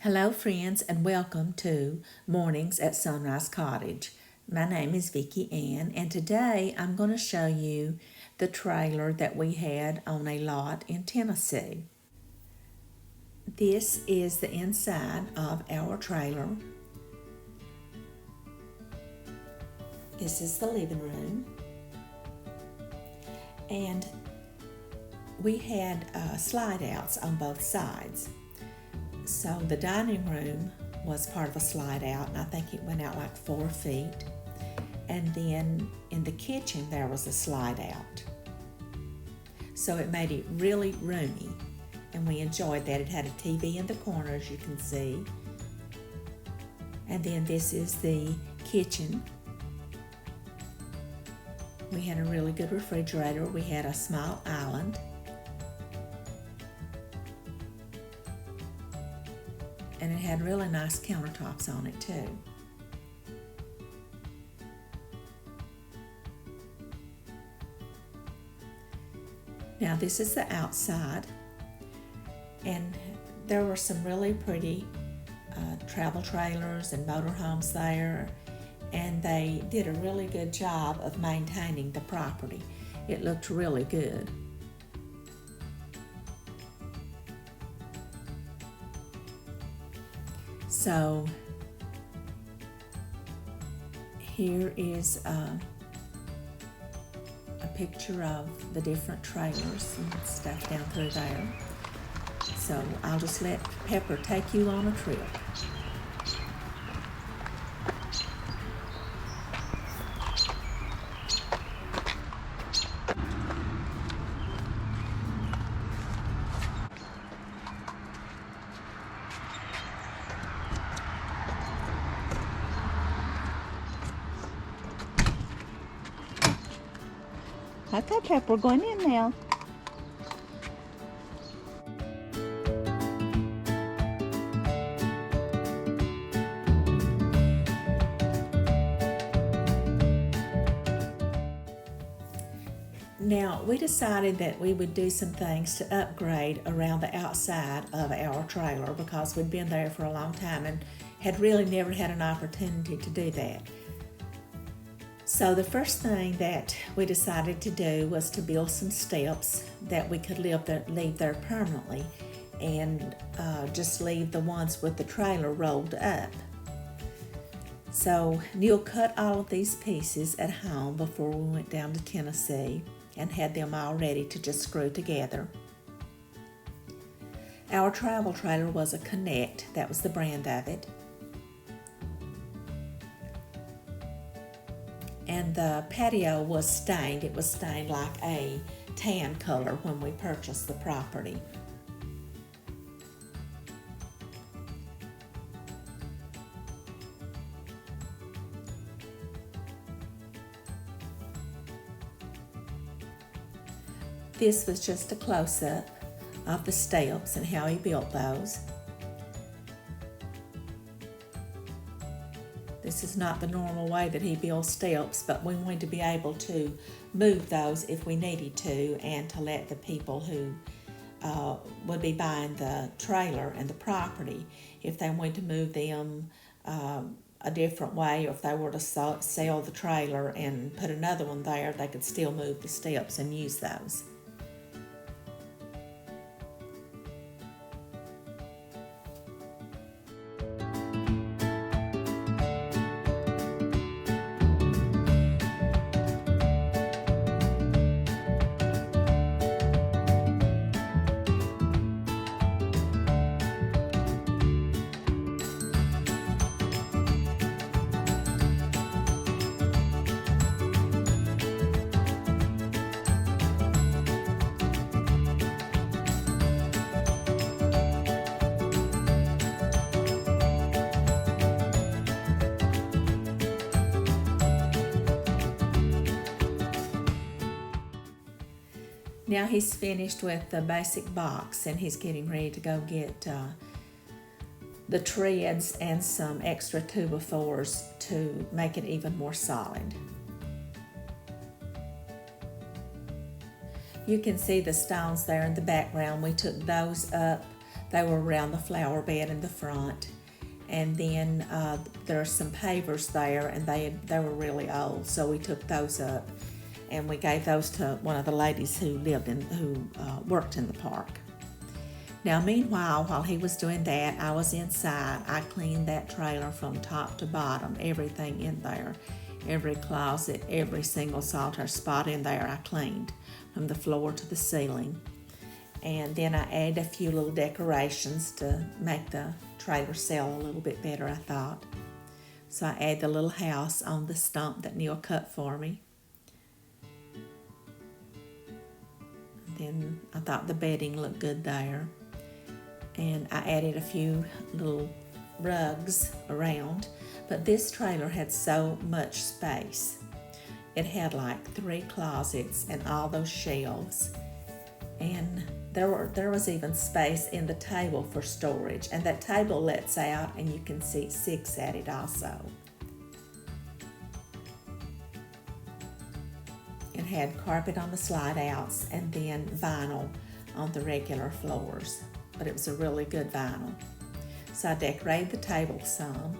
Hello friends and welcome to Mornings at Sunrise Cottage. My name is Vicki Ann and today I'm going to show you the trailer that we had on a lot in Tennessee. This is the inside of our trailer. This is the living room. And we had slide outs on both sides. So the dining room was part of a slide out, and I think it went out like 4 feet. And then in the kitchen there was a slide out. So it made it really roomy, and we enjoyed that. It had a TV in the corner, as you can see. And then this is the kitchen. We had a really good refrigerator. We had a small island. And it had really nice countertops on it too. Now this is the outside, and there were some really pretty travel trailers and motorhomes there, and they did a really good job of maintaining the property. It looked really good. So here is a picture of the different trailers and stuff down through there. So I'll just let Pepper take you on a trip. Okay, Pepper, we're going in now. Now, we decided that we would do some things to upgrade around the outside of our trailer because we'd been there for a long time and had really never had an opportunity to do that. So the first thing that we decided to do was to build some steps that we could leave there permanently, and just leave the ones with the trailer rolled up. So Neil cut all of these pieces at home before we went down to Tennessee and had them all ready to just screw together. Our travel trailer was a Connect, that was the brand of it. And the patio was stained. It was stained like a tan color when we purchased the property. This was just a close-up of the steps and how he built those. This is not the normal way that he builds steps, but we wanted to be able to move those if we needed to, and to let the people who would be buying the trailer and the property, if they wanted to move them a different way, or if they were to sell the trailer and put another one there, they could still move the steps and use those. Now he's finished with the basic box, and he's getting ready to go get the treads and some extra 2x4s to make it even more solid. You can see the stones there in the background. We took those up They were around the flower bed in the front. And then there's some pavers there, and they were really old, so we took those up, and we gave those to one of the ladies who worked in the park. Now, meanwhile, while he was doing that, I was inside. I cleaned that trailer from top to bottom, everything in there, every closet, every single solitary spot in there I cleaned, from the floor to the ceiling. And then I added a few little decorations to make the trailer sell a little bit better, I thought. So I added the little house on the stump that Neil cut for me. Then I thought the bedding looked good there. And I added a few little rugs around. But this trailer had so much space. It had like 3 closets and all those shelves. And there was even space in the table for storage, and that table lets out and you can seat 6 at it also. It had carpet on the slide outs and then vinyl on the regular floors, but it was a really good vinyl. So I decorated the table some.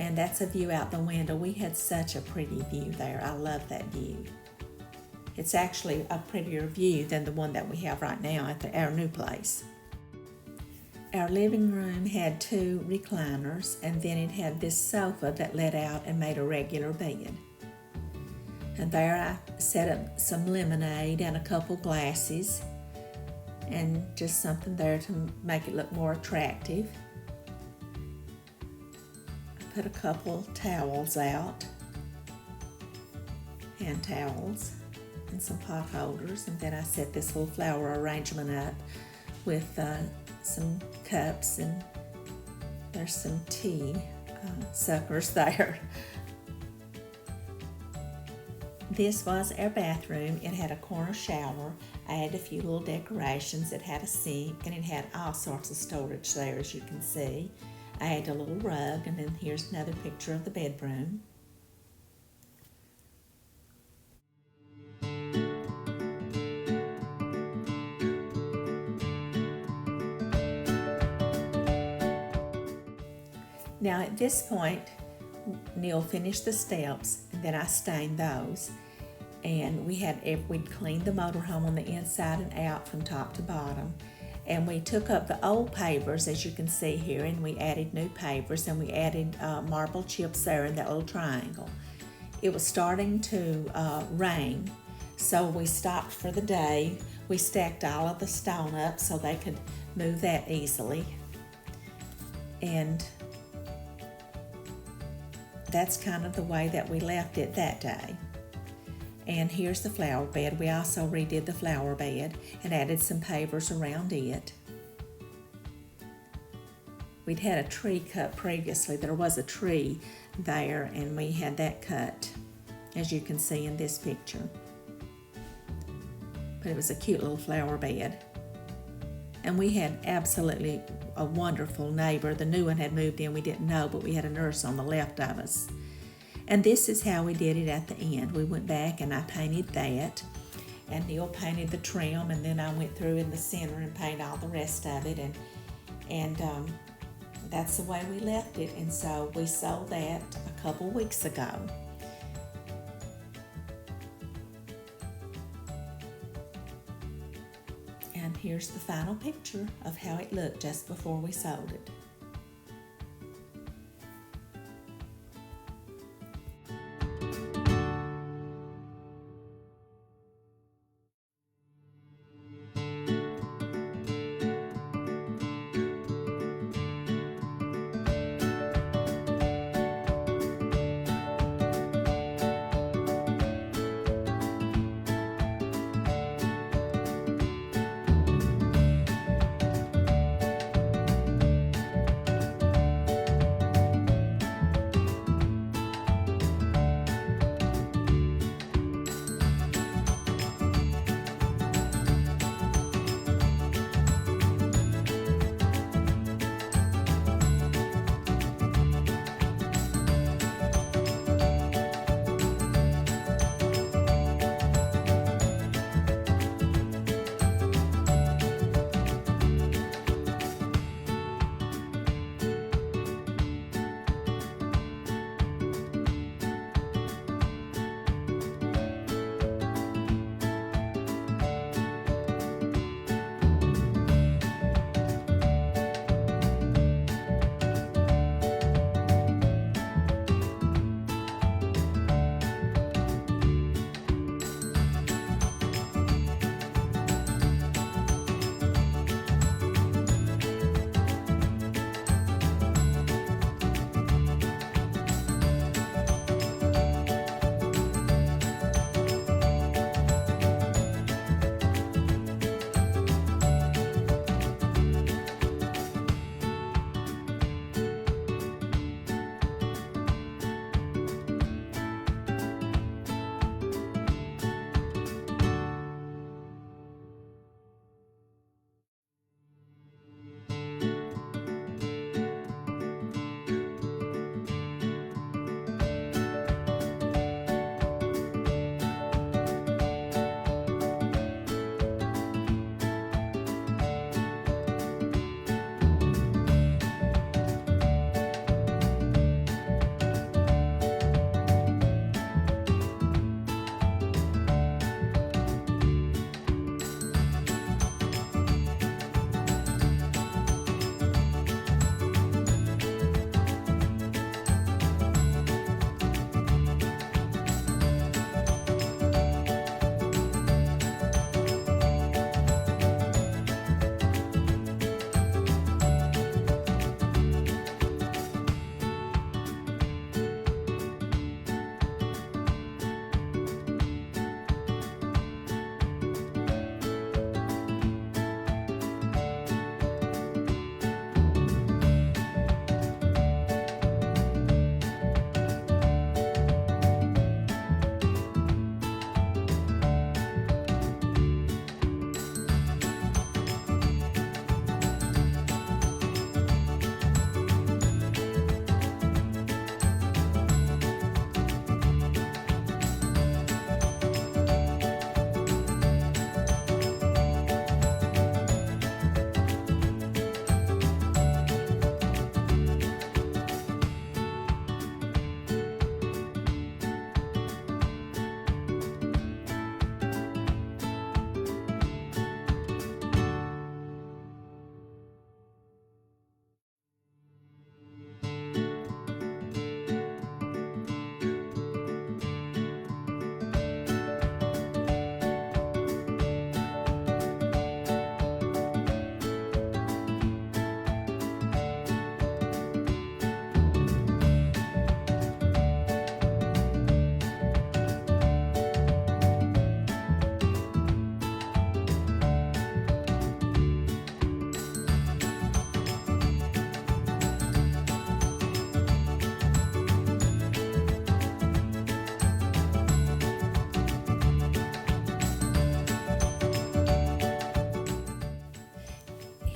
And that's a view out the window. We had such a pretty view there. I love that view. It's actually a prettier view than the one that we have right now at our new place. Our living room had 2 recliners, and then it had this sofa that let out and made a regular bed. And there I set up some lemonade and a couple glasses, and just something there to make it look more attractive. I put a couple towels out, hand towels, and some pot holders, and then I set this little flower arrangement up with some cups, and there's some tea suckers there. This was our bathroom. It had a corner shower. I added a few little decorations. It had a sink, and it had all sorts of storage there, as you can see. I added a little rug, and then here's another picture of the bedroom. Now at this point, Neil finished the steps, and then I stained those. And we'd cleaned the motorhome on the inside and out from top to bottom. And we took up the old pavers, as you can see here, and we added new pavers, and we added marble chips there in that little triangle. It was starting to rain, so we stopped for the day. We stacked all of the stone up so they could move that easily. And that's kind of the way that we left it that day. And here's the flower bed. We also redid the flower bed and added some pavers around it. We'd had a tree cut previously. There was a tree there, and we had that cut, as you can see in this picture. But it was a cute little flower bed. And we had absolutely a wonderful neighbor. The new one had moved in, we didn't know, but we had a nurse on the left of us. And this is how we did it at the end. We went back and I painted that, and Neil painted the trim, and then I went through in the center and painted all the rest of it, and that's the way we left it. And so we sold that a couple weeks ago. And here's the final picture of how it looked just before we sold it.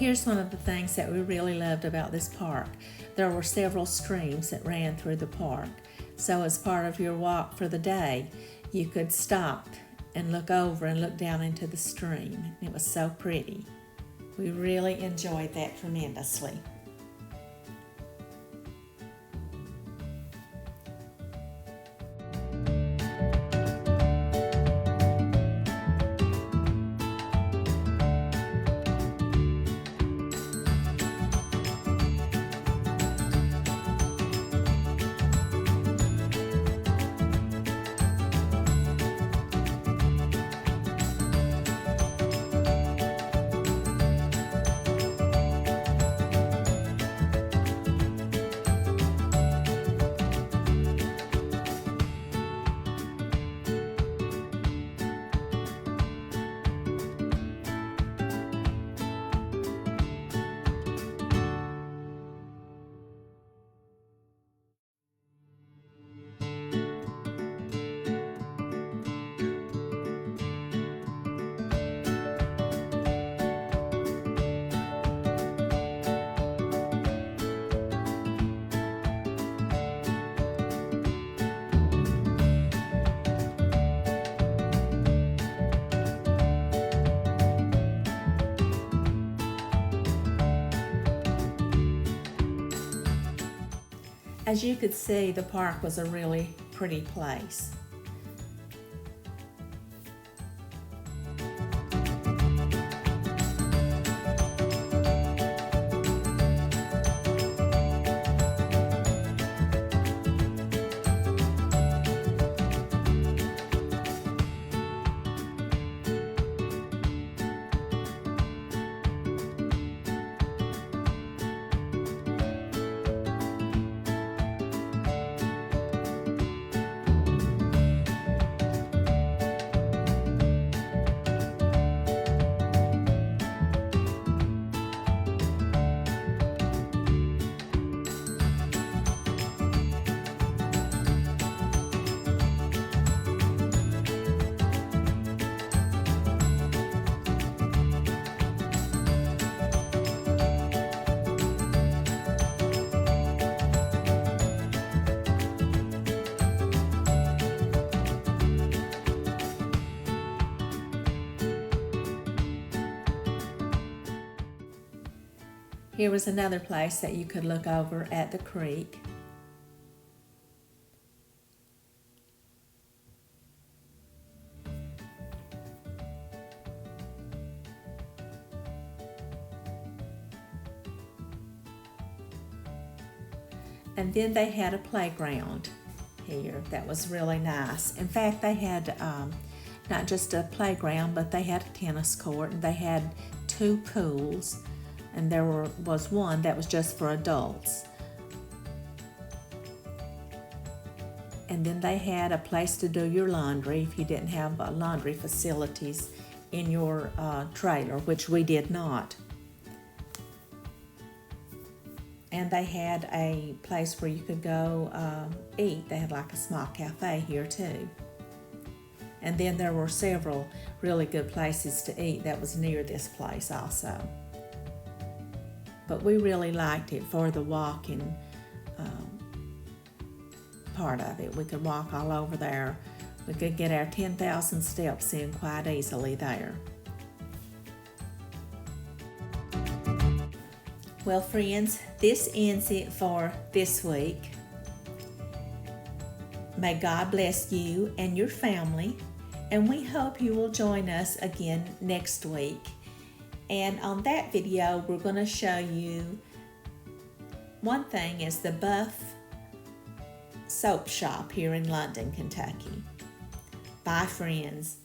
Here's one of the things that we really loved about this park. There were several streams that ran through the park. So as part of your walk for the day, you could stop and look over and look down into the stream. It was so pretty. We really enjoyed that tremendously. As you could see, the park was a really pretty place. Here was another place that you could look over at the creek. And then they had a playground here that was really nice. In fact, they had not just a playground, but they had a tennis court, and they had 2 pools. And there was one that was just for adults. And then they had a place to do your laundry if you didn't have laundry facilities in your trailer, which we did not. And they had a place where you could go eat. They had like a small cafe here too. And then there were several really good places to eat that was near this place also. But we really liked it for the walking part of it. We could walk all over there. We could get our 10,000 steps in quite easily there. Well, friends, this ends it for this week. May God bless you and your family, and we hope you will join us again next week. And on that video, we're going to show you, one thing is the Buff soap shop here in London, Kentucky. Bye, friends.